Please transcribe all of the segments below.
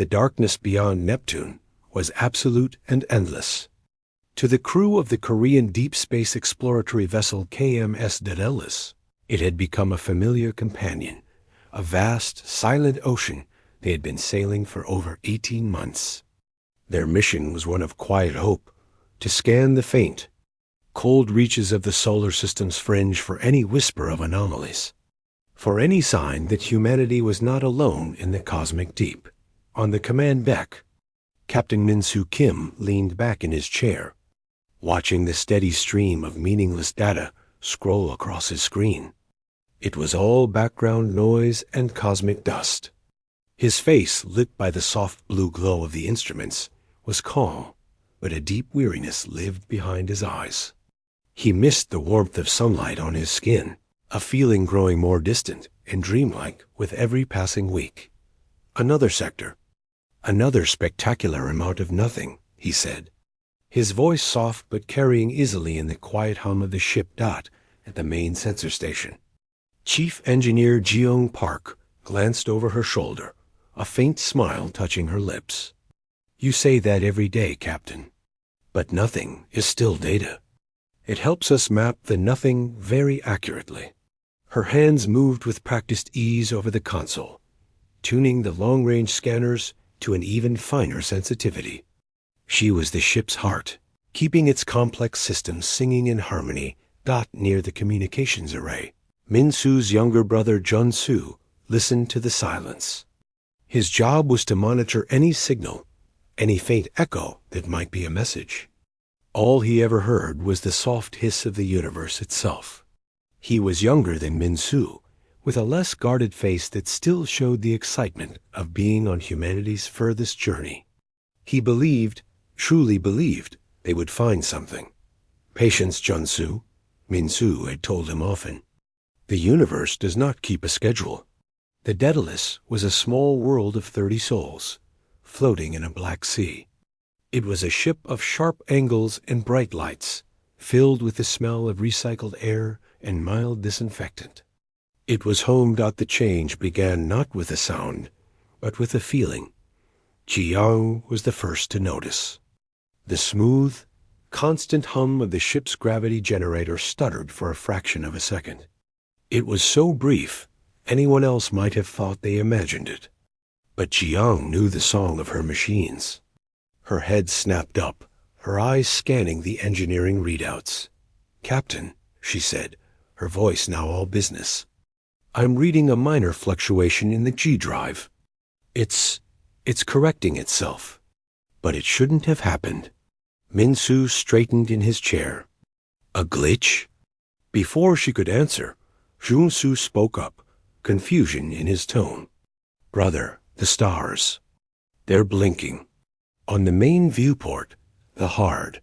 The darkness beyond Neptune was absolute and endless. To the crew of the Korean deep space exploratory vessel KMS Daedalus, it had become a familiar companion, a vast, silent ocean they had been sailing for over 18 months. Their mission was one of quiet hope, to scan the faint, cold reaches of the solar system's fringe for any whisper of anomalies, for any sign that humanity was not alone in the cosmic deep. On the command deck, Captain Min-soo Kim leaned back in his chair, watching the steady stream of meaningless data scroll across his screen. It was all background noise and cosmic dust. His face, lit by the soft blue glow of the instruments, was calm, but a deep weariness lived behind his eyes. He missed the warmth of sunlight on his skin, a feeling growing more distant and dreamlike with every passing week. Another sector. Another spectacular amount of nothing, he said, his voice soft but carrying easily in the quiet hum of the ship Dot at the main sensor station. Chief Engineer Jeong Park glanced over her shoulder, a faint smile touching her lips. You say that every day, Captain. But nothing is still data. It helps us map the nothing very accurately. Her hands moved with practiced ease over the console, tuning the long-range scanners to an even finer sensitivity. She was the ship's heart, keeping its complex systems singing in harmony. Dot near the communications array. Min-soo's younger brother Jun-soo listened to the silence. His job was to monitor any signal, any faint echo that might be a message. All he ever heard was the soft hiss of the universe itself. He was younger than Min-soo, with a less guarded face that still showed the excitement of being on humanity's furthest journey. He believed, truly believed, they would find something. Patience, Jun-soo, Min-soo had told him often. The universe does not keep a schedule. The Daedalus was a small world of 30 souls, floating in a black sea. It was a ship of sharp angles and bright lights, filled with the smell of recycled air and mild disinfectant. It was home. The change began not with a sound, but with a feeling. Ji-young was the first to notice. The smooth, constant hum of the ship's gravity generator stuttered for a fraction of a second. It was so brief, anyone else might have thought they imagined it. But Ji-young knew the song of her machines. Her head snapped up, her eyes scanning the engineering readouts. Captain, she said, her voice now all business. I'm reading a minor fluctuation in the G drive. It's correcting itself. But it shouldn't have happened. Min-soo straightened in his chair. A glitch? Before she could answer, Jun-soo spoke up, confusion in his tone. Brother, the stars. They're blinking. On the main viewport, the hard,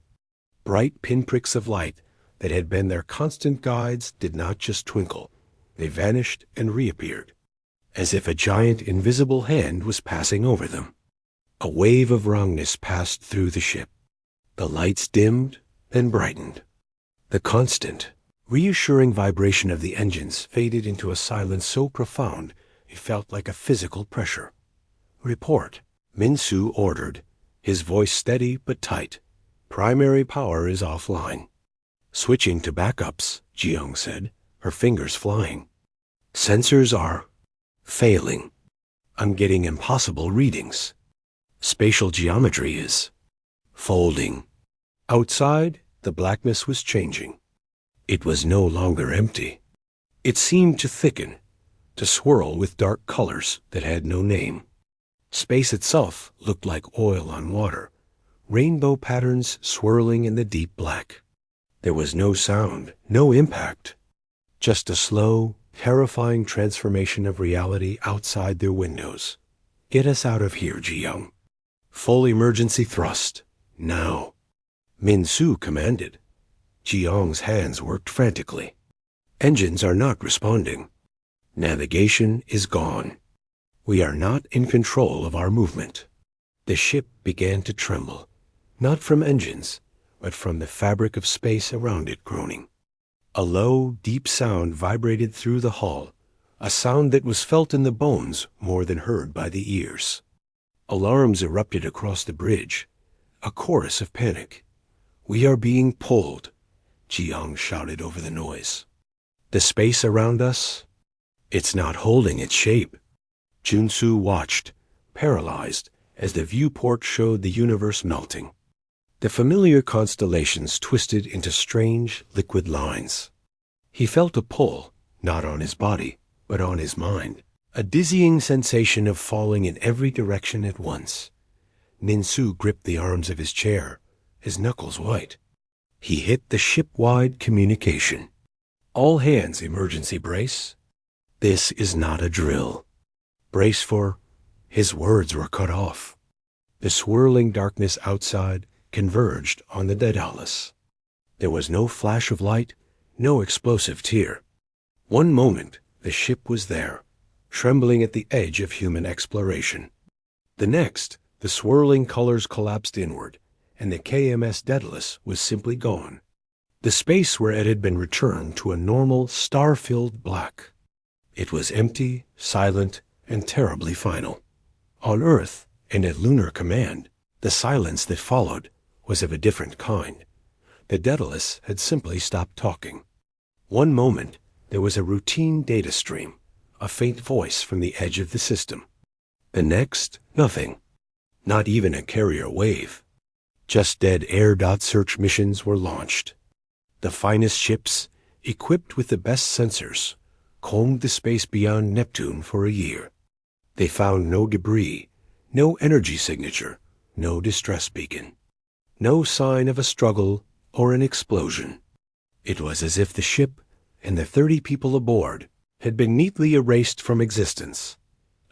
bright pinpricks of light that had been their constant guides did not just twinkle. They vanished and reappeared, as if a giant invisible hand was passing over them. A wave of wrongness passed through the ship. The lights dimmed, then brightened. The constant, reassuring vibration of the engines faded into a silence so profound it felt like a physical pressure. Report, Min-soo ordered, his voice steady but tight. Primary power is offline. Switching to backups, Ji-young said, her fingers flying. Sensors are failing. I'm getting impossible readings. Spatial geometry is folding. Outside, the blackness was changing. It was no longer empty. It seemed to thicken, to swirl with dark colors that had no name. Space itself looked like oil on water, rainbow patterns swirling in the deep black. There was no sound, no impact, just a slow, terrifying transformation of reality outside their windows. Get us out of here, Ji-young. Full emergency thrust, now. Min-soo commanded. Ji-young's hands worked frantically. Engines are not responding. Navigation is gone. We are not in control of our movement. The ship began to tremble, not from engines, but from the fabric of space around it groaning. A low, deep sound vibrated through the hull, a sound that was felt in the bones more than heard by the ears. Alarms erupted across the bridge, a chorus of panic. "We are being pulled," Jiang shouted over the noise. "The space around us? It's not holding its shape." Junsu watched, paralyzed, as the viewport showed the universe melting. The familiar constellations twisted into strange, liquid lines. He felt a pull, not on his body, but on his mind, a dizzying sensation of falling in every direction at once. Ninsu gripped the arms of his chair, his knuckles white. He hit the ship-wide communication. "All hands, emergency brace. This is not a drill. Brace for—" His words were cut off. The swirling darkness outside converged on the Daedalus. There was no flash of light, no explosive tear. One moment, the ship was there, trembling at the edge of human exploration. The next, the swirling colors collapsed inward, and the KMS Daedalus was simply gone. The space where it had been returned to a normal, star-filled black. It was empty, silent, and terribly final. On Earth, and at Lunar Command, the silence that followed was of a different kind. The Daedalus had simply stopped talking. One moment, there was a routine data stream, a faint voice from the edge of the system. The next, nothing. Not even a carrier wave. Just dead air. Search missions were launched. The finest ships, equipped with the best sensors, combed the space beyond Neptune for a year. They found no debris, no energy signature, no distress beacon. No sign of a struggle or an explosion. It was as if the ship and the 30 people aboard had been neatly erased from existence.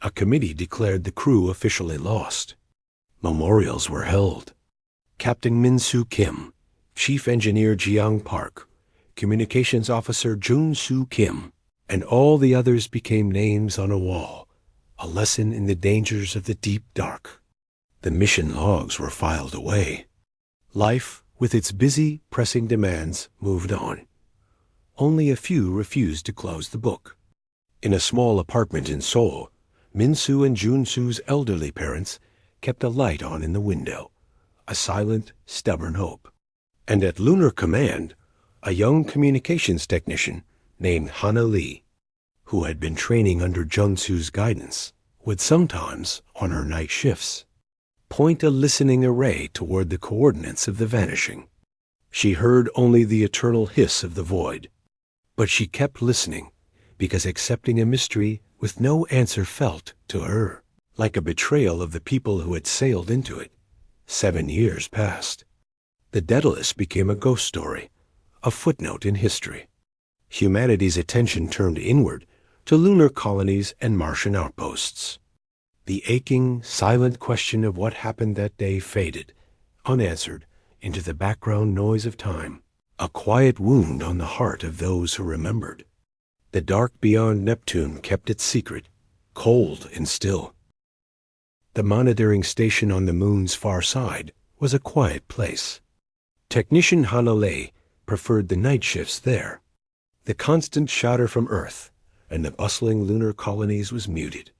A committee declared the crew officially lost. Memorials were held. Captain Min-Soo Kim, Chief Engineer Jiang Park, Communications Officer Jun-Soo Kim, and all the others became names on a wall, a lesson in the dangers of the deep dark. The mission logs were filed away. Life, with its busy, pressing demands, moved on. Only a few refused to close the book. In a small apartment in Seoul, Min-Soo and Jun-Soo's elderly parents kept a light on in the window, a silent, stubborn hope. And at Lunar Command, a young communications technician named Hana Lee, who had been training under Jun-Soo's guidance, would sometimes, on her night shifts, point a listening array toward the coordinates of the vanishing. She heard only the eternal hiss of the void, but she kept listening because accepting a mystery with no answer felt, to her, like a betrayal of the people who had sailed into it. 7 years passed. The Daedalus became a ghost story, a footnote in history. Humanity's attention turned inward to lunar colonies and Martian outposts. The aching, silent question of what happened that day faded, unanswered, into the background noise of time, a quiet wound on the heart of those who remembered. The dark beyond Neptune kept its secret, cold and still. The monitoring station on the moon's far side was a quiet place. Technician Hanalei preferred the night shifts there. The constant chatter from Earth and the bustling lunar colonies was muted.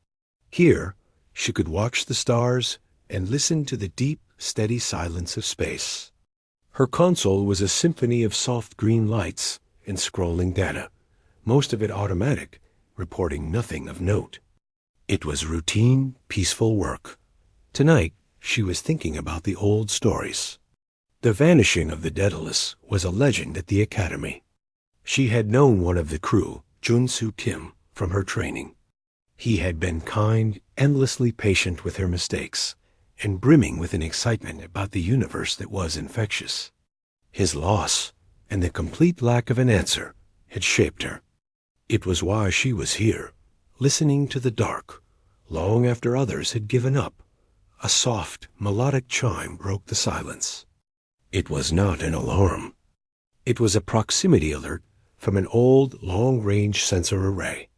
Here, she could watch the stars and listen to the deep, steady silence of space. Her console was a symphony of soft green lights and scrolling data, most of it automatic, reporting nothing of note. It was routine, peaceful work. Tonight, she was thinking about the old stories. The vanishing of the Daedalus was a legend at the Academy. She had known one of the crew, Jun-Soo Kim, from her training. He had been kind, endlessly patient with her mistakes, and brimming with an excitement about the universe that was infectious. His loss, and the complete lack of an answer, had shaped her. It was why she was here, listening to the dark, long after others had given up. A soft, melodic chime broke the silence. It was not an alarm. It was a proximity alert from an old, long-range sensor array.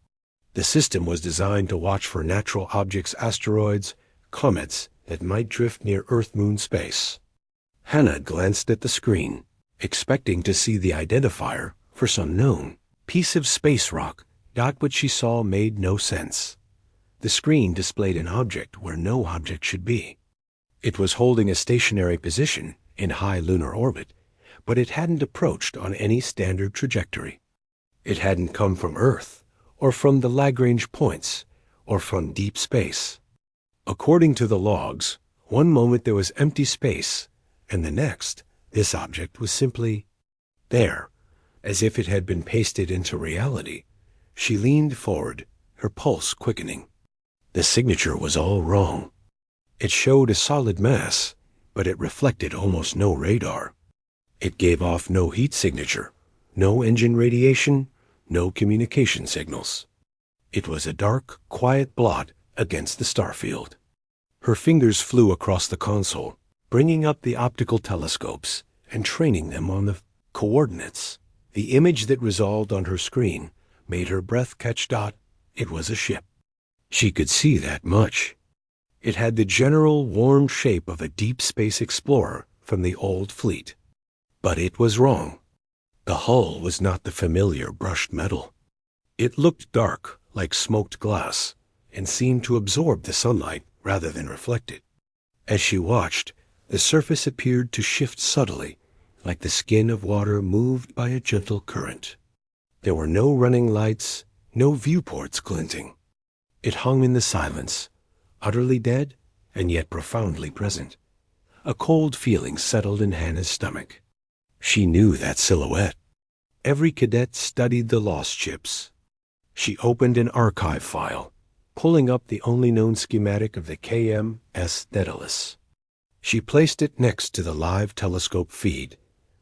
The system was designed to watch for natural objects, asteroids, comets that might drift near Earth-Moon space. Hannah glanced at the screen, expecting to see the identifier for some known piece of space rock. What she saw made no sense. The The screen displayed an object where no object should be. It was holding a stationary position in high lunar orbit, but it hadn't approached on any standard trajectory. It hadn't come from Earth, or from the Lagrange points, or from deep space. According to the logs, one moment there was empty space, and the next, this object was simply there, as if it had been pasted into reality. She leaned forward, her pulse quickening. The signature was all wrong. It showed a solid mass, but it reflected almost no radar. It gave off no heat signature, no engine radiation, no communication signals. It was a dark, quiet blot against the starfield. Her fingers flew across the console, bringing up the optical telescopes and training them on the coordinates. The image that resolved on her screen made her breath catch. It was a ship. She could see that much. It had the general warm shape of a deep space explorer from the old fleet. But it was wrong. The hull was not the familiar brushed metal. It looked dark, like smoked glass, and seemed to absorb the sunlight rather than reflect it. As she watched, the surface appeared to shift subtly, like the skin of water moved by a gentle current. There were no running lights, no viewports glinting. It hung in the silence, utterly dead and yet profoundly present. A cold feeling settled in Hannah's stomach. She knew that silhouette. Every cadet studied the lost ships. She opened an archive file, pulling up the only known schematic of the KMS Daedalus. She placed it next to the live telescope feed.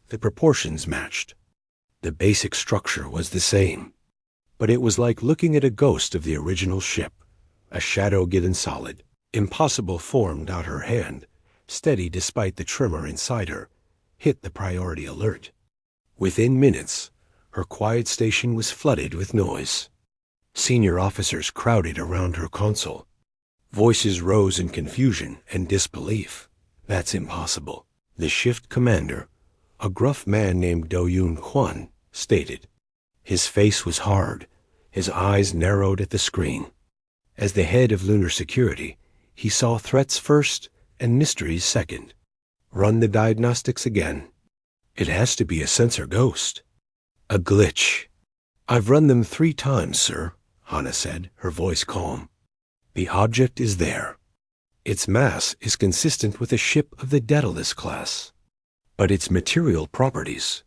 The proportions matched. The basic structure was the same. But it was like looking at a ghost of the original ship, a shadow given solid, impossible formed out her hand, steady despite the tremor inside her, hit the priority alert. Within minutes, her quiet station was flooded with noise. Senior officers crowded around her console. Voices rose in confusion and disbelief. That's impossible. The shift commander, a gruff man named Do-Yoon Kwon, stated. His face was hard, his eyes narrowed at the screen. As the head of lunar security, he saw threats first and mysteries second. Run the diagnostics again. It has to be a sensor ghost. A glitch. I've run them 3 times, sir, Hannah said, her voice calm. The object is there. Its mass is consistent with a ship of the Daedalus class. But its material properties,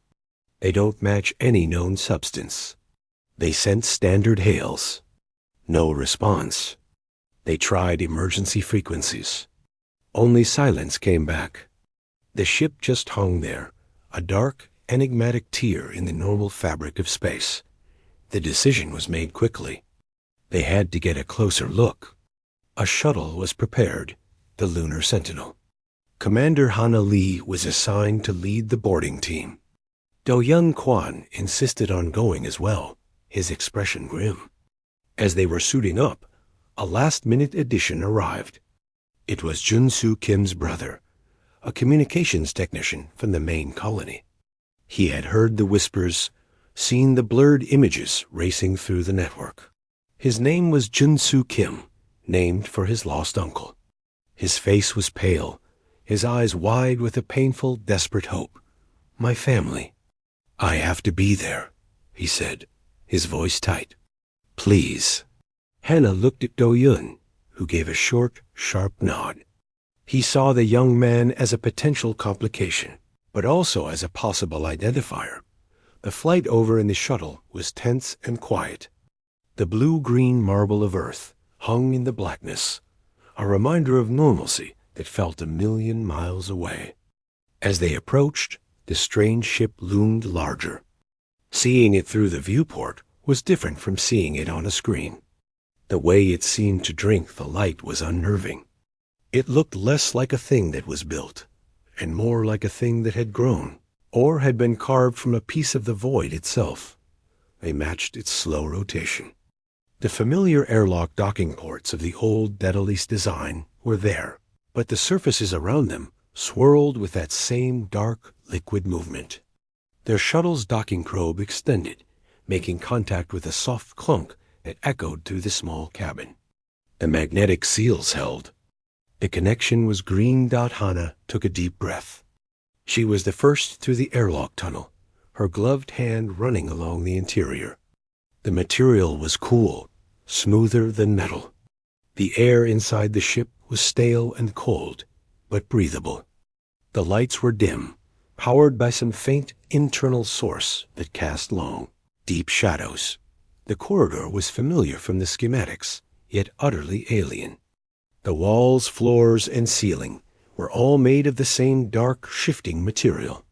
they don't match any known substance. They sent standard hails. No response. They tried emergency frequencies. Only silence came back. The ship just hung there, a dark, enigmatic tear in the normal fabric of space. The decision was made quickly. They had to get a closer look. A shuttle was prepared, the Lunar Sentinel. Commander Hannah Lee was assigned to lead the boarding team. Do-Yoon Kwon insisted on going as well, his expression grim. As they were suiting up, a last-minute addition arrived. It was Jun-Soo Kim's brother, a communications technician from the main colony. He had heard the whispers, seen the blurred images racing through the network. His name was Jun-Soo Kim, named for his lost uncle. His face was pale, his eyes wide with a painful, desperate hope. My family. I have to be there, he said, his voice tight. Please. Hannah looked at Do-Yoon, who gave a short, sharp nod. He saw the young man as a potential complication, but also as a possible identifier. The flight over in the shuttle was tense and quiet. The blue-green marble of Earth hung in the blackness, a reminder of normalcy that felt 1,000,000 miles away. As they approached, the strange ship loomed larger. Seeing it through the viewport was different from seeing it on a screen. The way it seemed to drink the light was unnerving. It looked less like a thing that was built, and more like a thing that had grown, or had been carved from a piece of the void itself. They matched its slow rotation. The familiar airlock docking ports of the old Daedalus design were there, but the surfaces around them swirled with that same dark, liquid movement. Their shuttle's docking probe extended, making contact with a soft clunk that echoed through the small cabin. The magnetic seals held. The connection was green. Hana took a deep breath. She was the first through the airlock tunnel, her gloved hand running along the interior. The material was cool, smoother than metal. The air inside the ship was stale and cold, but breathable. The lights were dim, powered by some faint internal source that cast long, deep shadows. The corridor was familiar from the schematics, yet utterly alien. The walls, floors, and ceiling were all made of the same dark, shifting material.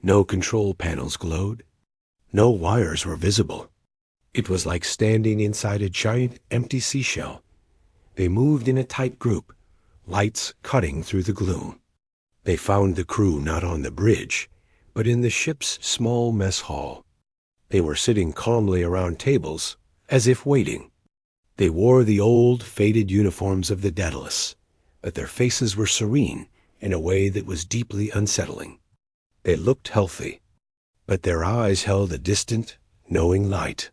No control panels glowed. No wires were visible. It was like standing inside a giant, empty seashell. They moved in a tight group, lights cutting through the gloom. They found the crew not on the bridge, but in the ship's small mess hall. They were sitting calmly around tables, as if waiting. They wore the old, faded uniforms of the Daedalus, but their faces were serene in a way that was deeply unsettling. They looked healthy, but their eyes held a distant, knowing light.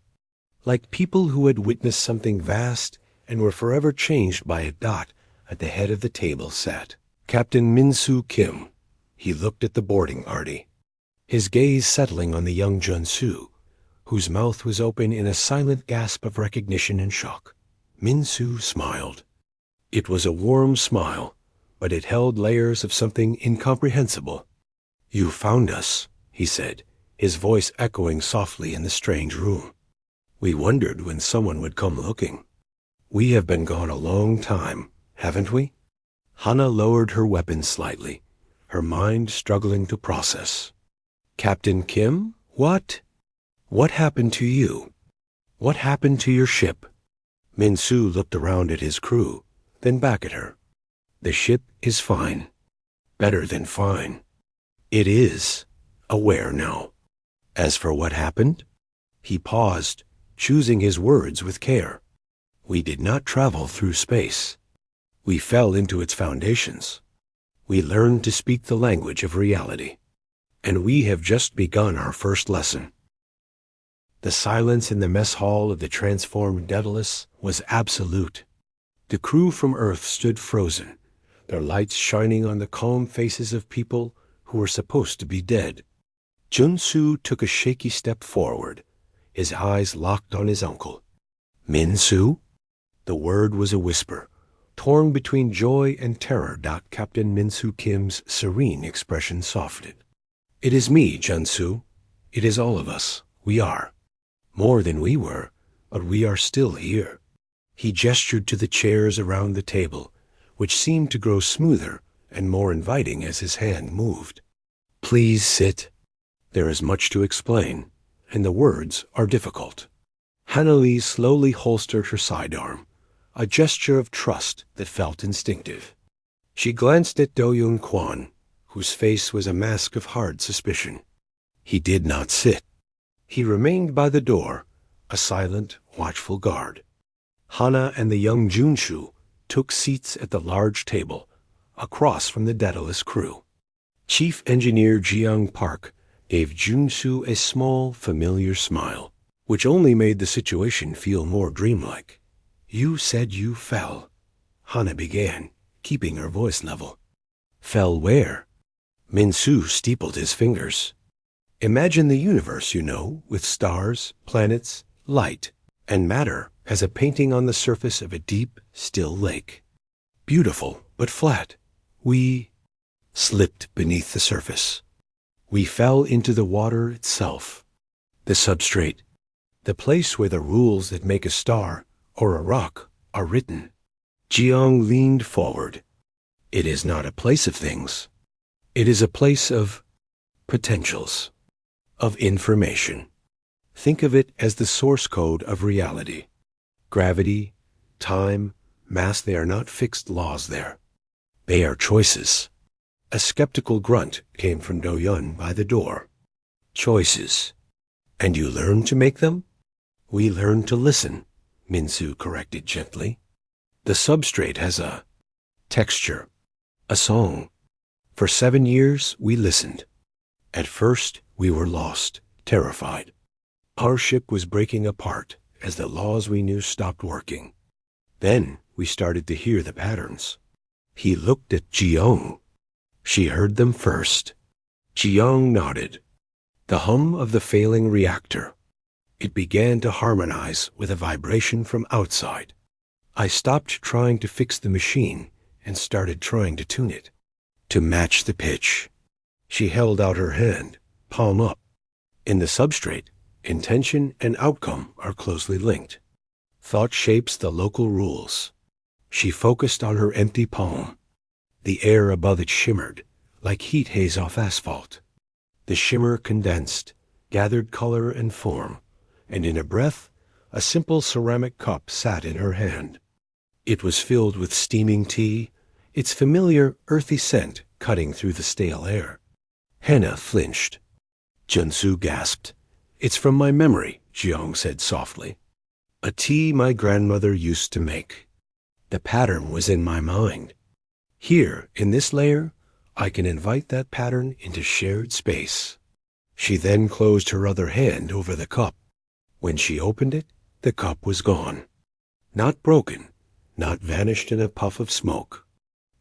Like people who had witnessed something vast and were forever changed by a dot at the head of the table sat Captain Min-Soo Kim. He looked at the boarding party, his gaze settling on the young Jun-Soo, whose mouth was open in a silent gasp of recognition and shock. Min-Soo smiled. It was a warm smile, but it held layers of something incomprehensible. "You found us," he said, his voice echoing softly in the strange room. "We wondered when someone would come looking. We have been gone a long time, haven't we?" Hana lowered her weapon slightly, her mind struggling to process. "Captain Kim, what happened to you? What happened to your ship?" Min-Soo looked around at his crew, then back at her. "The ship is fine. Better than fine. It is aware now. As for what happened?" He paused, choosing his words with care. "We did not travel through space. We fell into its foundations. We learned to speak the language of reality. And we have just begun our first lesson." The silence in the mess hall of the transformed Daedalus was absolute. The crew from Earth stood frozen, their lights shining on the calm faces of people who were supposed to be dead. Jun-Soo took a shaky step forward, his eyes locked on his uncle. "Min-Soo?" The word was a whisper, torn between joy and terror. Captain Min-Soo Kim's serene expression softened. "It is me, Jun-Soo. It is all of us. We are. More than we were, but we are still here." He gestured to the chairs around the table, which seemed to grow smoother and more inviting as his hand moved. "Please sit. There is much to explain, and the words are difficult." Hana-Lee slowly holstered her sidearm, a gesture of trust that felt instinctive. She glanced at Do-Young Kwon, whose face was a mask of hard suspicion. He did not sit. He remained by the door, a silent, watchful guard. Hana and the young Jun-Soo took seats at the large table, across from the Daedalus crew. Chief Engineer Jiyoung Park gave Jun-Soo a small, familiar smile, which only made the situation feel more dreamlike. "You said you fell," Hana began, keeping her voice level. "Fell where?" Min-Soo steepled his fingers. "Imagine the universe, with stars, planets, light, and matter as a painting on the surface of a deep, still lake. Beautiful, but flat. We slipped beneath the surface. We fell into the water itself, the substrate, the place where the rules that make a star or a rock are written." Jiyoung leaned forward. "It is not a place of things. It is a place of potentials, of information. Think of it as the source code of reality. Gravity, time, mass, they are not fixed laws there. They are choices." A skeptical grunt came from Do-Yun by the door. "Choices. And you learn to make them?" "We learn to listen," Min-Soo corrected gently. "The substrate has a texture, a song. For 7 years, we listened. At first, we were lost, terrified. Our ship was breaking apart as the laws we knew stopped working. Then we started to hear the patterns. He looked at Jiyoung. She heard them first. Jiyoung nodded. The hum of the failing reactor. It began to harmonize with a vibration from outside. I stopped trying to fix the machine and started trying to tune it, to match the pitch. She held out her hand, palm up. In the substrate, intention and outcome are closely linked. Thought shapes the local rules. She focused on her empty palm. The air above it shimmered, like heat haze off asphalt. The shimmer condensed, gathered color and form, and in a breath, a simple ceramic cup sat in her hand. It was filled with steaming tea, its familiar earthy scent cutting through the stale air. Hannah flinched. Junsu gasped. "It's from my memory," Jiyoung said softly. "A tea my grandmother used to make. The pattern was in my mind. Here, in this layer, I can invite that pattern into shared space." She then closed her other hand over the cup. When she opened it, the cup was gone. Not broken, not vanished in a puff of smoke.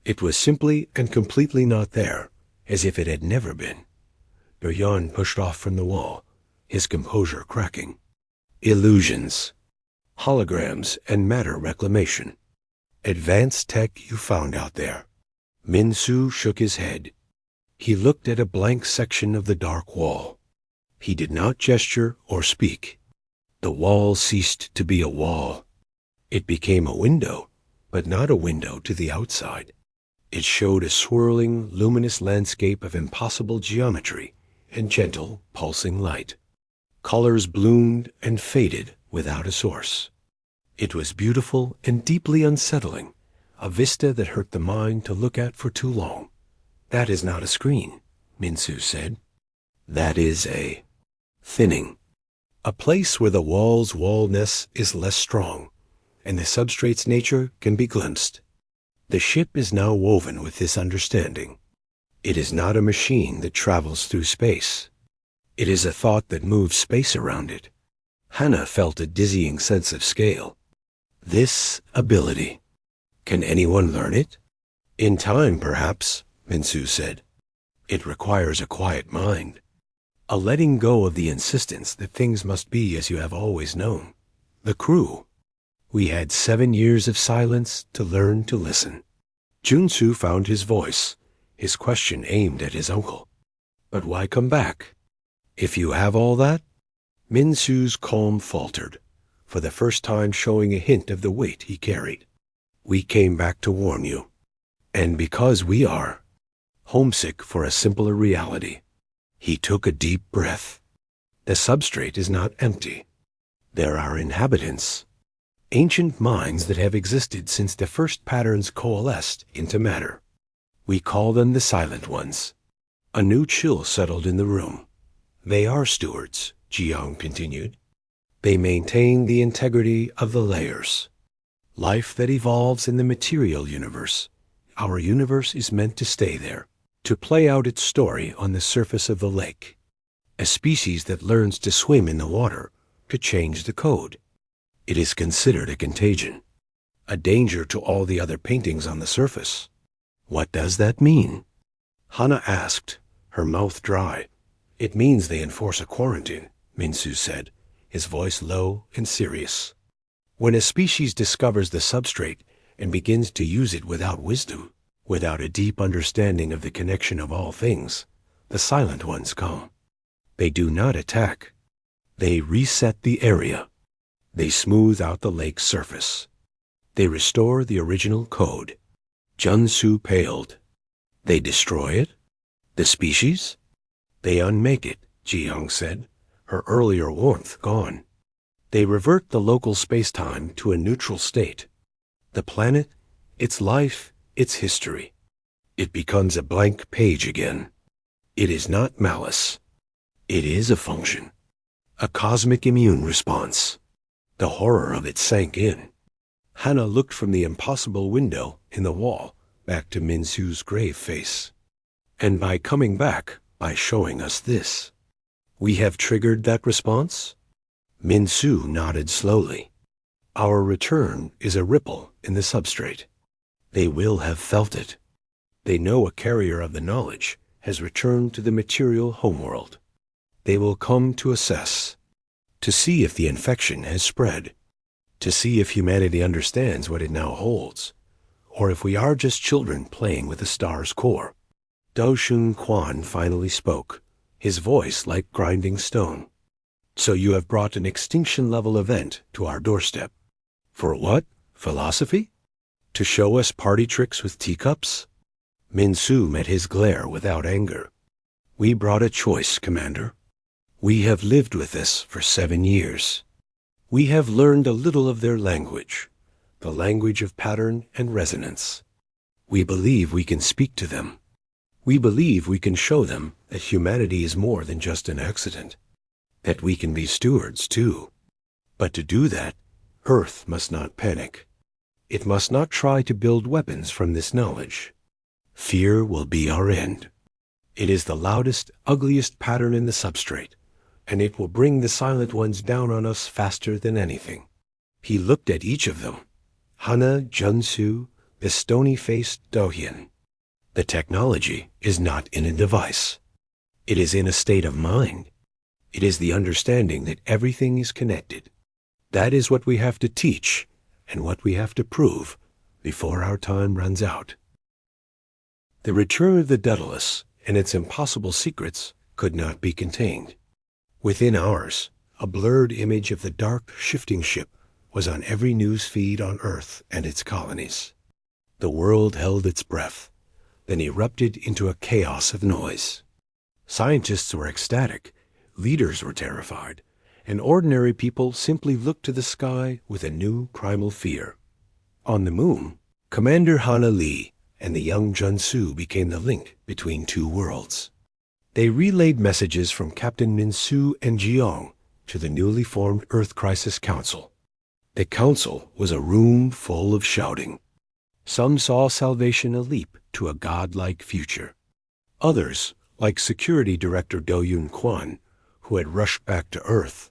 It was simply and completely not there, as if it had never been. Doyon pushed off from the wall, his composure cracking. Illusions, holograms, and matter reclamation. Advanced tech you found out there. Minsu shook his head. He looked at a blank section of the dark wall. He did not gesture or speak. The wall ceased to be a wall. It became a window, but not a window to the outside. It showed a swirling, luminous landscape of impossible geometry and gentle, pulsing light. Colors bloomed and faded without a source. It was beautiful and deeply unsettling, a vista that hurt the mind to look at for too long. "That is not a screen," Minsu said. "That is a thinning. A place where the wall's wallness is less strong, and the substrate's nature can be glimpsed. The ship is now woven with this understanding. It is not a machine that travels through space. It is a thought that moves space around it." Hannah felt a dizzying sense of scale. This ability. Can anyone learn it? In time, perhaps, Minsu said. It requires a quiet mind. A letting go of the insistence that things must be as you have always known. The crew. We had 7 years of silence to learn to listen. Junsu found his voice, his question aimed at his uncle. "But why come back? If you have all that?" Minsu's calm faltered, for the first time showing a hint of the weight he carried. "We came back to warn you. And because we are homesick for a simpler reality." He took a deep breath. The substrate is not empty. There are inhabitants, ancient minds that have existed since the first patterns coalesced into matter. We call them the Silent Ones. A new chill settled in the room. "They are stewards," Jiyoung continued. "They maintain the integrity of the layers. Life that evolves in the material universe. Our universe is meant to stay there, to play out its story on the surface of the lake. A species that learns to swim in the water, to change the code. It is considered a contagion, a danger to all the other paintings on the surface." "What does that mean?" Hannah asked, her mouth dry. "It means they enforce a quarantine," Minsu said, his voice low and serious. "When a species discovers the substrate and begins to use it without wisdom, without a deep understanding of the connection of all things, the Silent Ones come. They do not attack. They reset the area. They smooth out the lake's surface. They restore the original code." Junsu paled. "They destroy it? The species?" "They unmake it," Jiyoung said, her earlier warmth gone. "They revert the local space-time to a neutral state. The planet, its life, its history. It becomes a blank page again. It is not malice. It is a function. A cosmic immune response." The horror of it sank in. Hannah looked from the impossible window in the wall back to Minsu's grave face. "And by coming back, by showing us this, we have triggered that response?" Minsu nodded slowly. Our return is a ripple in the substrate. They will have felt it. They know a carrier of the knowledge has returned to the material homeworld. They will come to assess, to see if the infection has spread, to see if humanity understands what it now holds, or if we are just children playing with the star's core. Do-Shun Quan finally spoke, his voice like grinding stone. So you have brought an extinction-level event to our doorstep. For what? Philosophy? To show us party tricks with teacups? Min Su met his glare without anger. We brought a choice, Commander. We have lived with this for 7 years. We have learned a little of their language, the language of pattern and resonance. We believe we can speak to them. We believe we can show them that humanity is more than just an accident, that we can be stewards too. But to do that, Earth must not panic. It must not try to build weapons from this knowledge. Fear will be our end. It is the loudest, ugliest pattern in the substrate, and it will bring the silent ones down on us faster than anything. He looked at each of them. Hana, Junsu, the stony-faced Do-Hyun. The technology is not in a device. It is in a state of mind. It is the understanding that everything is connected. That is what we have to teach and what we have to prove before our time runs out. The return of the Daedalus and its impossible secrets could not be contained. Within hours, a blurred image of the dark, shifting ship was on every news feed on Earth and its colonies. The world held its breath, then erupted into a chaos of noise. Scientists were ecstatic, leaders were terrified, and ordinary people simply looked to the sky with a new primal fear. On the moon, Commander Hana Lee and the young Junsu became the link between two worlds. They relayed messages from Captain Min Su and Jiang to the newly formed Earth Crisis Council. The council was a room full of shouting. Some saw salvation a leap to a godlike future. Others, like Security Director Do-Hyun Kwan, who had rushed back to Earth,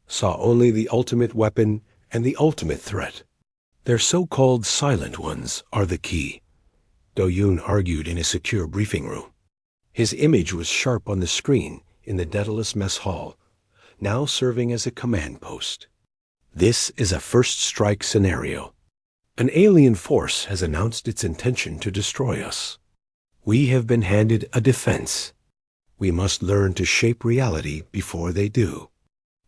saw only the ultimate weapon and the ultimate threat. Their so-called silent ones are the key, Do-Hyun argued in a secure briefing room. His image was sharp on the screen in the Daedalus mess hall, now serving as a command post. This is a first strike scenario. An alien force has announced its intention to destroy us. We have been handed a defense. We must learn to shape reality before they do.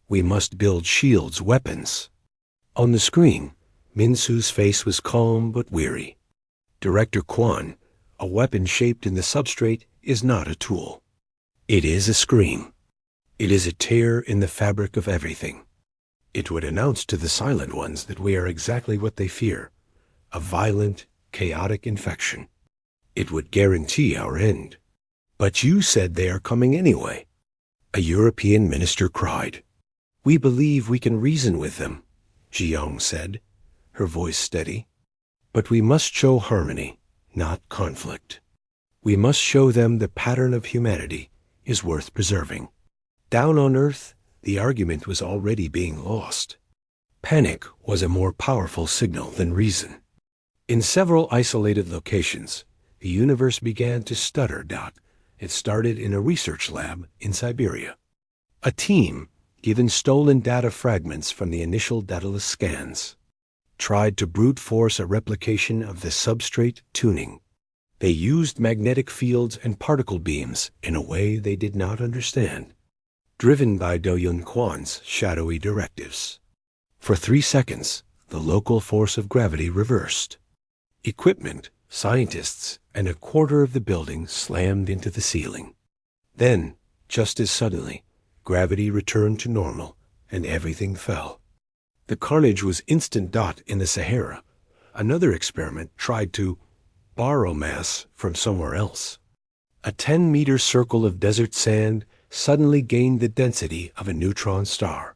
We must build shields, weapons. On the screen, Min Su's face was calm but weary. Director Kwan, a weapon shaped in the substrate is not a tool. It is a scream. It is a tear in the fabric of everything. It would announce to the silent ones that we are exactly what they fear, a violent, chaotic infection. It would guarantee our end. But you said they are coming anyway. A European minister cried. We believe we can reason with them, Jiang said, her voice steady. But we must show harmony, not conflict. We must show them the pattern of humanity is worth preserving. Down on Earth, the argument was already being lost. Panic was a more powerful signal than reason. In several isolated locations, the universe began to stutter. It started in a research lab in Siberia. A team, given stolen data fragments from the initial Daedalus scans, tried to brute force a replication of the substrate tuning. They used magnetic fields and particle beams in a way they did not understand, driven by Do-Hyun Kwan's shadowy directives. For 3 seconds, the local force of gravity reversed. Equipment, scientists, and a quarter of the building slammed into the ceiling. Then, just as suddenly, gravity returned to normal and everything fell. The carnage was instant. In the Sahara, another experiment tried to borrow mass from somewhere else. A 10-meter circle of desert sand suddenly gained the density of a neutron star,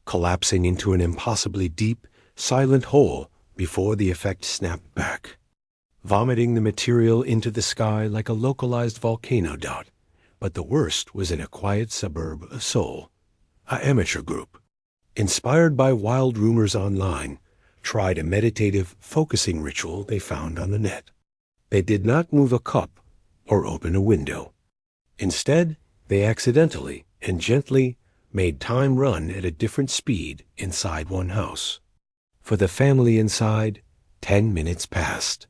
collapsing into an impossibly deep, silent hole before the effect snapped back, vomiting the material into the sky like a localized volcano. But the worst was in a quiet suburb of Seoul, an amateur group. inspired by wild rumors online, tried a meditative focusing ritual they found on the net. They did not move a cup or open a window. Instead, they accidentally and gently made time run at a different speed inside one house. For the family inside, 10 minutes passed.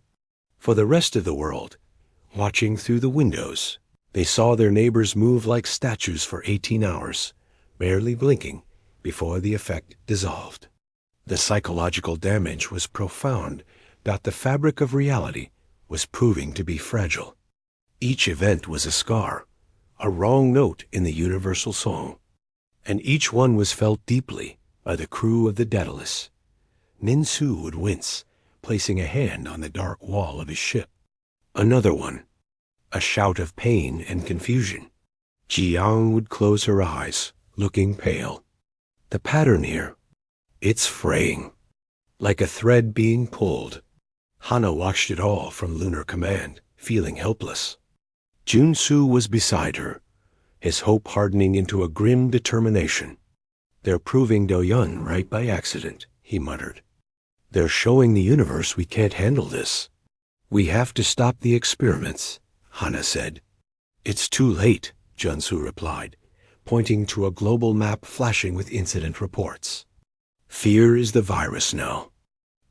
For the rest of the world, watching through the windows, they saw their neighbors move like statues for 18 hours, barely blinking before the effect dissolved. The psychological damage was profound, that the fabric of reality was proving to be fragile. Each event was a scar, a wrong note in the universal song, and each one was felt deeply by the crew of the Daedalus. Minsu would wince, placing a hand on the dark wall of his ship. Another one, a shout of pain and confusion. Jiang would close her eyes, looking pale. The pattern here, it's fraying, like a thread being pulled. Hana watched it all from Lunar Command, feeling helpless. Junsu was beside her, his hope hardening into a grim determination. They're proving Doyun right by accident, he muttered. They're showing the universe we can't handle this. We have to stop the experiments, Hana said. It's too late, Junsu replied, pointing to a global map flashing with incident reports. Fear is the virus now.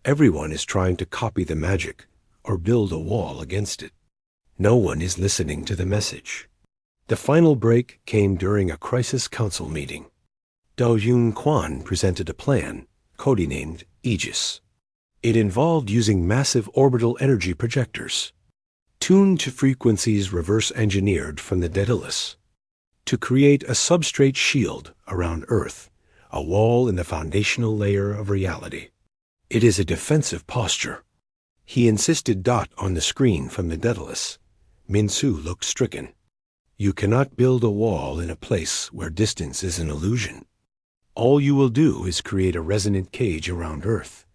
Everyone is trying to copy the magic or build a wall against it. No one is listening to the message. The final break came during a crisis council meeting. Do-Yoon Kwan presented a plan, codenamed Aegis. It involved using massive orbital energy projectors, tuned to frequencies reverse-engineered from the Daedalus, to create a substrate shield around Earth, a wall in the foundational layer of reality. It is a defensive posture. He insisted. On the screen from the Daedalus, Minsu looked stricken. You cannot build a wall in a place where distance is an illusion. All you will do is create a resonant cage around Earth.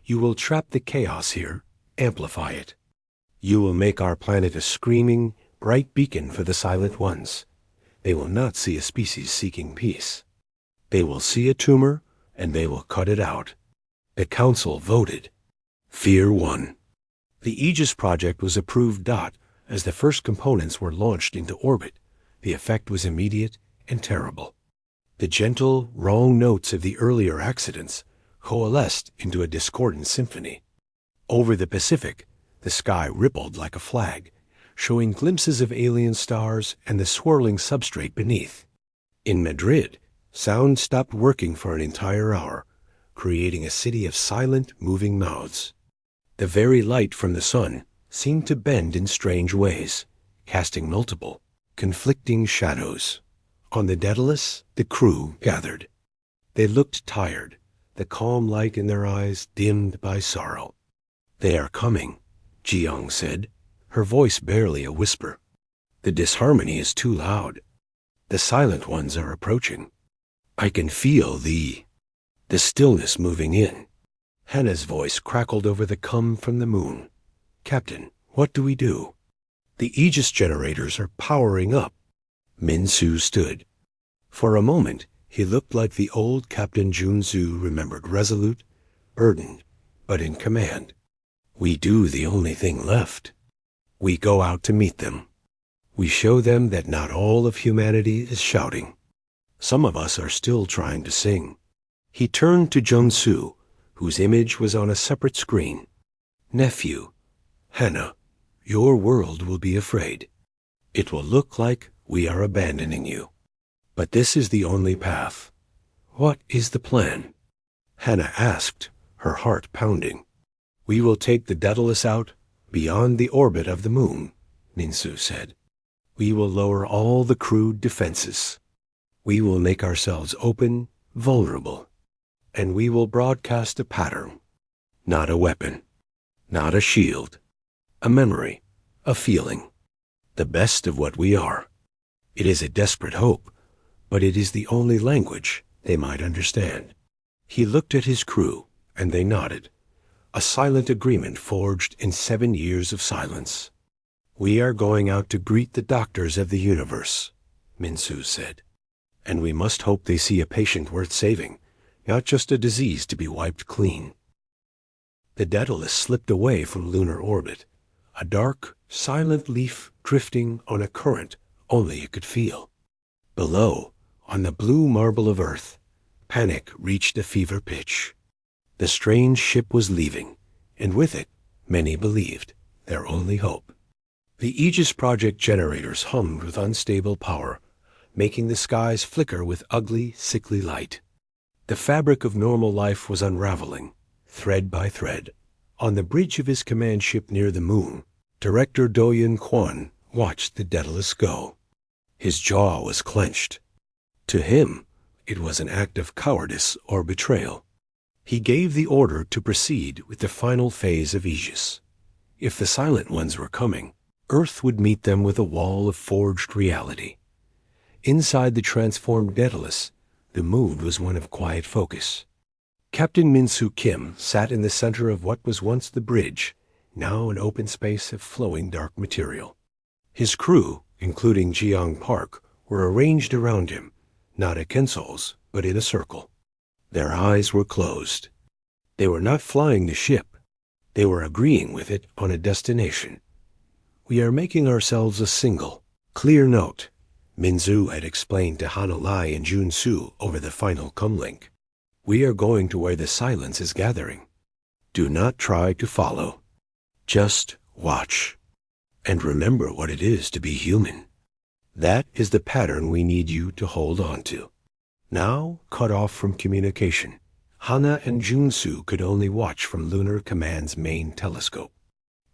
You will trap the chaos here, amplify it. You will make our planet a screaming, bright beacon for the silent ones. They will not see a species seeking peace. They will see a tumor, and they will cut it out. The council voted. Fear won. The Aegis project was approved. As the first components were launched into orbit, the effect was immediate and terrible. The gentle, wrong notes of the earlier accidents coalesced into a discordant symphony. Over the Pacific, the sky rippled like a flag, showing glimpses of alien stars and the swirling substrate beneath. In Madrid, sound stopped working for an entire hour, creating a city of silent, moving mouths. The very light from the sun seemed to bend in strange ways, casting multiple, conflicting shadows. On the Daedalus, the crew gathered. They looked tired, the calm light in their eyes dimmed by sorrow. They are coming, Jiang said, her voice barely a whisper. The disharmony is too loud. The silent ones are approaching. I can feel the stillness moving in. Hannah's voice crackled over the come from the moon. Captain, what do we do? The Aegis generators are powering up. Minsu stood. For a moment, he looked like the old Captain Junsu remembered, resolute, burdened, but in command. We do the only thing left. We go out to meet them. We show them that not all of humanity is shouting. Some of us are still trying to sing. He turned to Junsu, whose image was on a separate screen. Nephew, Hannah, your world will be afraid. It will look like we are abandoning you. But this is the only path. What is the plan? Hannah asked, her heart pounding. We will take the Daedalus out beyond the orbit of the moon, Minsu said. We will lower all the crude defenses. We will make ourselves open, vulnerable. And we will broadcast a pattern, not a weapon, not a shield, a memory, a feeling, the best of what we are. It is a desperate hope, but it is the only language they might understand. He looked at his crew, and they nodded, a silent agreement forged in 7 years of silence. We are going out to greet the doctors of the universe, Minsu said, and we must hope they see a patient worth saving not just a disease to be wiped clean. The Daedalus slipped away from lunar orbit, a dark, silent leaf drifting on a current only it could feel. Below, on the blue marble of Earth, panic reached a fever pitch. The strange ship was leaving, and with it, many believed, their only hope. The Aegis Project generators hummed with unstable power, making the skies flicker with ugly, sickly light. The fabric of normal life was unraveling, thread by thread. On the bridge of his command ship near the moon, Director Doyen Quan watched the Daedalus go. His jaw was clenched. To him, it was an act of cowardice or betrayal. He gave the order to proceed with the final phase of Aegis. If the Silent Ones were coming, Earth would meet them with a wall of forged reality. Inside the transformed Daedalus, the mood was one of quiet focus. Captain Min-Soo Kim sat in the center of what was once the bridge, now an open space of flowing dark material. His crew, including Jiang Park, were arranged around him, not at consoles, but in a circle. Their eyes were closed. They were not flying the ship. They were agreeing with it on a destination. "We are making ourselves a single, clear note," Min-Soo had explained to Hanalei and Jun-Soo over the final comlink. "We are going to where the silence is gathering. Do not try to follow. Just watch. And remember what it is to be human. That is the pattern we need you to hold on to." Now, cut off from communication, Hana and Jun-Soo could only watch from Lunar Command's main telescope.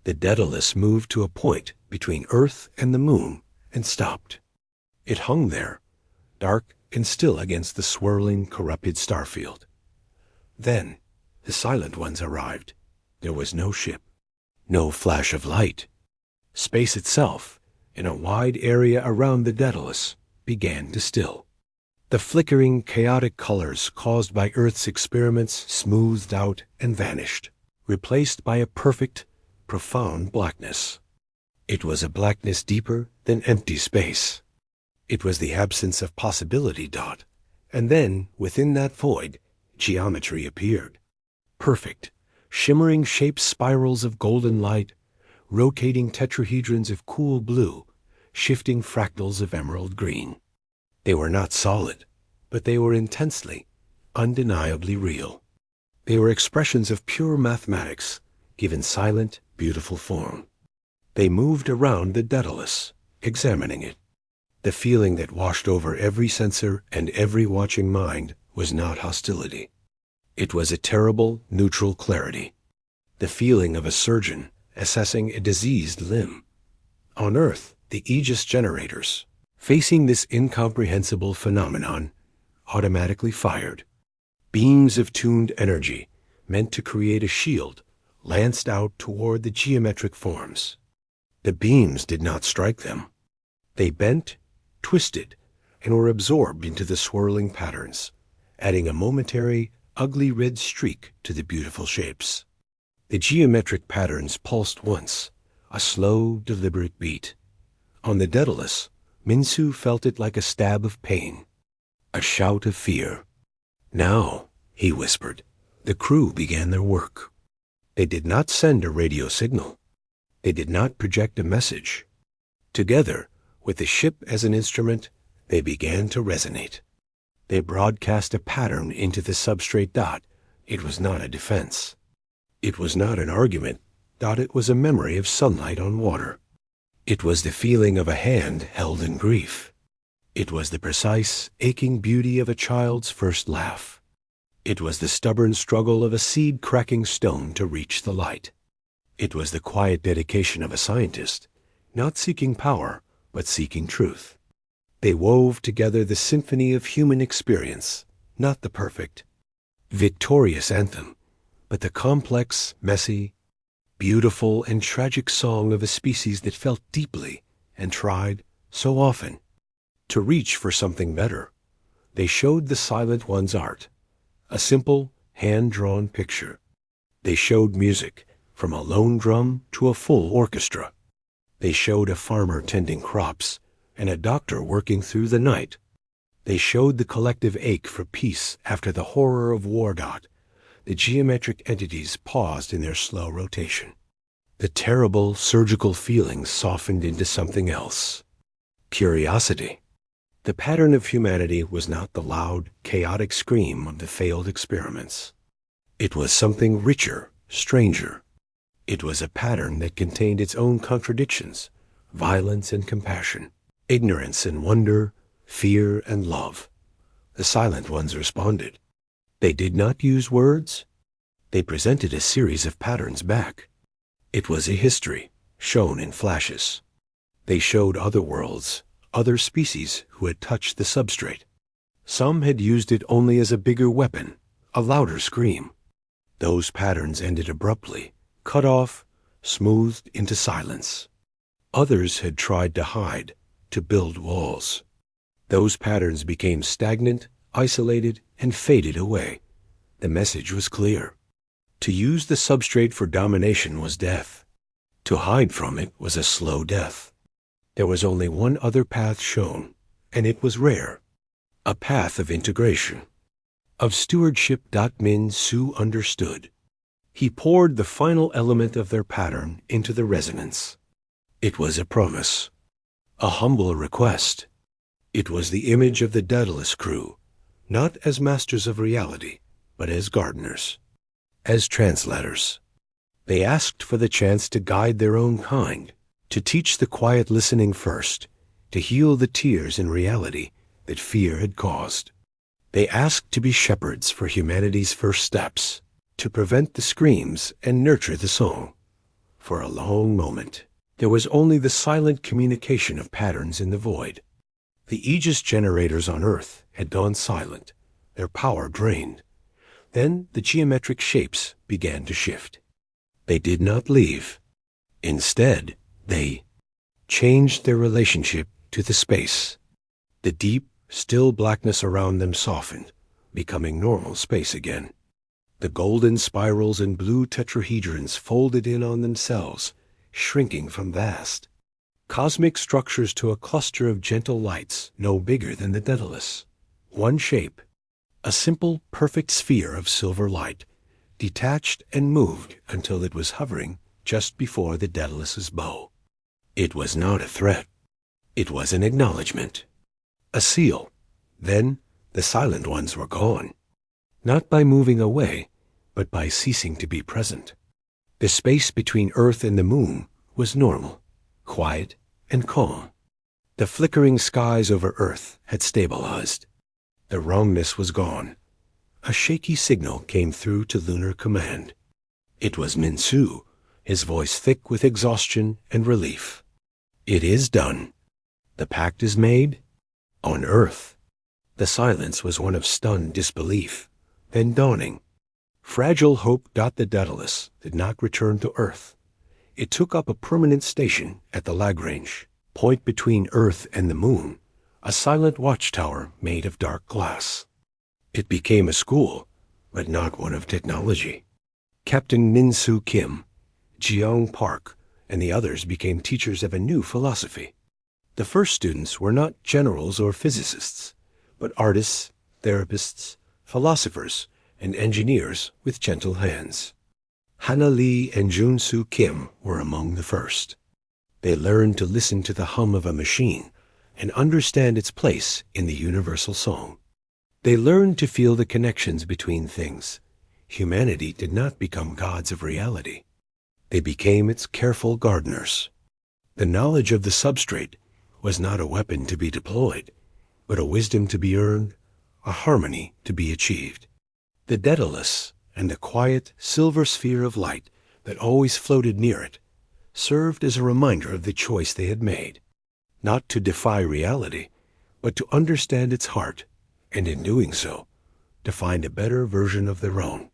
The Daedalus moved to a point between Earth and the moon and stopped. It hung there, dark and still against the swirling, corrupted starfield. Then, the Silent Ones arrived. There was no ship, no flash of light. Space itself, in a wide area around the Daedalus, began to still. The flickering, chaotic colors caused by Earth's experiments smoothed out and vanished, replaced by a perfect, profound blackness. It was a blackness deeper than empty space. It was the absence of possibility. And then, within that void, geometry appeared. Perfect, shimmering shaped spirals of golden light, rotating tetrahedrons of cool blue, shifting fractals of emerald green. They were not solid, but they were intensely, undeniably real. They were expressions of pure mathematics, given silent, beautiful form. They moved around the Daedalus, examining it. The feeling that washed over every sensor and every watching mind was not hostility. It was a terrible, neutral clarity. The feeling of a surgeon assessing a diseased limb. On Earth, the Aegis generators, facing this incomprehensible phenomenon, automatically fired. Beams of tuned energy, meant to create a shield, lanced out toward the geometric forms. The beams did not strike them. They bent, twisted, and were absorbed into the swirling patterns, adding a momentary, ugly red streak to the beautiful shapes. The geometric patterns pulsed once, a slow, deliberate beat. On the Daedalus, Min-Soo felt it like a stab of pain, a shout of fear. "Now," he whispered, the crew began their work. They did not send a radio signal. They did not project a message. Together, with the ship as an instrument, they began to resonate. They broadcast a pattern into the substrate. It was not a defense. It was not an argument. It was a memory of sunlight on water. It was the feeling of a hand held in grief. It was the precise, aching beauty of a child's first laugh. It was the stubborn struggle of a seed cracking stone to reach the light. It was the quiet dedication of a scientist, not seeking power, but seeking truth. They wove together the symphony of human experience, not the perfect, victorious anthem, but the complex, messy, beautiful, and tragic song of a species that felt deeply and tried, so often, to reach for something better. They showed the Silent One's art, a simple, hand-drawn picture. They showed music, from a lone drum to a full orchestra. They showed a farmer tending crops and a doctor working through the night. They showed the collective ache for peace after the horror of war. The geometric entities paused in their slow rotation. The terrible surgical feelings softened into something else. Curiosity. The pattern of humanity was not the loud, chaotic scream of the failed experiments. It was something richer, stranger. It was a pattern that contained its own contradictions, violence and compassion, ignorance and wonder, fear and love. The silent ones responded. They did not use words. They presented a series of patterns back. It was a history, shown in flashes. They showed other worlds, other species who had touched the substrate. Some had used it only as a bigger weapon, a louder scream. Those patterns ended abruptly, cut off, smoothed into silence. Others had tried to hide, to build walls. Those patterns became stagnant, isolated, and faded away. The message was clear. To use the substrate for domination was death. To hide from it was a slow death. There was only one other path shown, and it was rare. A path of integration, of stewardship. Min Su understood. He poured the final element of their pattern into the resonance. It was a promise, a humble request. It was the image of the Daedalus crew, not as masters of reality, but as gardeners, as translators. They asked for the chance to guide their own kind, to teach the quiet listening first, to heal the tears in reality that fear had caused. They asked to be shepherds for humanity's first steps, to prevent the screams and nurture the song. For a long moment, there was only the silent communication of patterns in the void. The Aegis generators on Earth had gone silent, their power drained. Then the geometric shapes began to shift. They did not leave. Instead, they changed their relationship to the space. The deep, still blackness around them softened, becoming normal space again. The golden spirals and blue tetrahedrons folded in on themselves, shrinking from vast, cosmic structures to a cluster of gentle lights no bigger than the Daedalus. One shape, a simple, perfect sphere of silver light, detached and moved until it was hovering just before the Daedalus's bow. It was not a threat. It was an acknowledgement, a seal. Then the silent ones were gone, not by moving away, but by ceasing to be present. The space between Earth and the moon was normal, quiet, and calm. The flickering skies over Earth had stabilized. The wrongness was gone. A shaky signal came through to Lunar Command. It was Min Su, his voice thick with exhaustion and relief. It is done. The pact is made. On Earth. The silence was one of stunned disbelief, then dawning. Fragile hope. The Daedalus did not return to Earth. It took up a permanent station at the Lagrange, point between Earth and the moon, a silent watchtower made of dark glass. It became a school, but not one of technology. Captain Min Soo Kim, Jeong Park, and the others became teachers of a new philosophy. The first students were not generals or physicists, but artists, therapists, philosophers, and engineers with gentle hands. Hana Lee and Jun Soo Kim were among the first. They learned to listen to the hum of a machine and understand its place in the universal song. They learned to feel the connections between things. Humanity did not become gods of reality. They became its careful gardeners. The knowledge of the substrate was not a weapon to be deployed, but a wisdom to be earned, a harmony to be achieved. The Daedalus and the quiet silver sphere of light that always floated near it served as a reminder of the choice they had made, not to defy reality, but to understand its heart, and in doing so, to find a better version of their own.